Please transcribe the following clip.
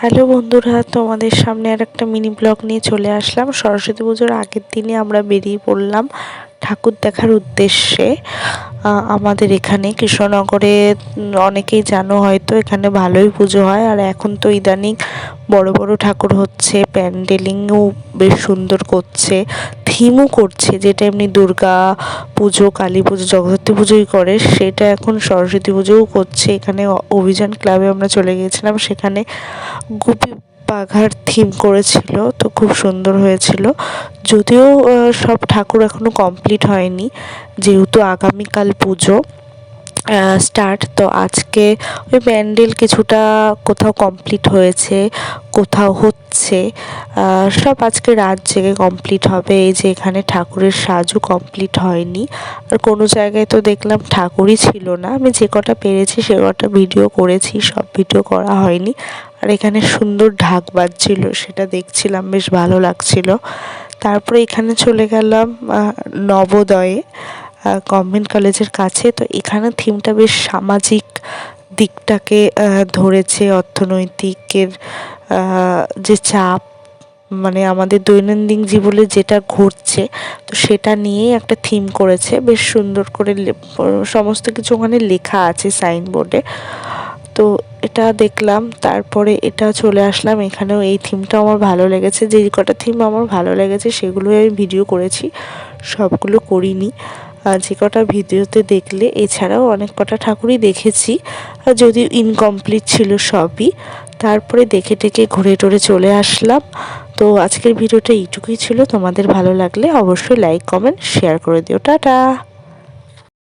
Hello বন্ধুরা, তোমাদের সামনে আর একটা মিনি ব্লগ নিয়ে চলে আসলাম। সরস্বতী পুজোর আগের দিনে আমরা বেরিয়ে পড়লাম ঠাকুর দেখার উদ্দেশ্যে। আমাদের এখানে কৃষ্ণনগরে অনেকেই জানো হয়তো, এখানে ভালোই পুজো হয়। আর এখন তো ইদানিং বড় বড় ঠাকুর হচ্ছে, প্যান্ডেলিংও বেশ সুন্দর করছে, থিমও করছে। যেটা এমনি দুর্গা পুজো, কালী পুজো, জগদ্ধাত্রী পুজোই করে, সেটা এখন সরস্বতী পুজোও করছে। এখানে অভিযান ক্লাবে আমরা চলে গিয়েছিলাম, সেখানে গুপি বাঘার থিম করেছিল, তো খুব সুন্দর হয়েছিল। যদিও সব ঠাকুর এখনো কমপ্লিট হয়নি, যেহেতু আগামীকাল পুজো স্টার্ট। তো আজকে ওই প্যান্ডেল কিছুটা কোথাও কমপ্লিট হয়েছে, কোথাও হচ্ছে, সব আজকে রাত জেগে কমপ্লিট হবে। এই যে এখানে ঠাকুরের সাজও কমপ্লিট হয়নি, আর কোনো জায়গায় তো দেখলাম ঠাকুরই ছিল না। আমি যে কটা পেরেছি সে কটা ভিডিও করেছি, সব ভিডিও করা হয়নি। আর এখানে সুন্দর ঢাক বাজছিল, সেটা দেখছিলাম, বেশ ভালো লাগছিল। তারপরে এখানে চলে গেলাম নবোদয়ে, গভর্নমেন্ট কলেজের কাছে। তো এখানে থিমটা বেশ সামাজিক দিকটাকে ধরেছে, অর্থনৈতিকের যে চাপ, মানে আমাদের দৈনন্দিন জীবনে যেটা ঘটছে, তো সেটা নিয়েই একটা থিম করেছে। বেশ সুন্দর করে সমস্ত কিছু ওখানে লেখা আছে সাইনবোর্ডে। তো এটা দেখলাম, তারপরে এটা চলে আসলাম। এখানেও এই থিমটা আমার ভালো লেগেছে। যে কটা থিম আমার ভালো লেগেছে সেগুলোই আমি ভিডিও করেছি, সবগুলো করিনি। যে কটা ভিডিওতে দেখলে, এছাড়াও অনেক কটা ঠাকুরই দেখেছি, যদিও ইনকমপ্লিট ছিল সবই। তারপরে দেখে টেকে ঘুরে টুরে চলে আসলাম। তো আজকের ভিডিওটা এইটুকুই ছিল। তোমাদের ভালো লাগলে অবশ্যই লাইক, কমেন্ট, শেয়ার করে দিও। টাটা।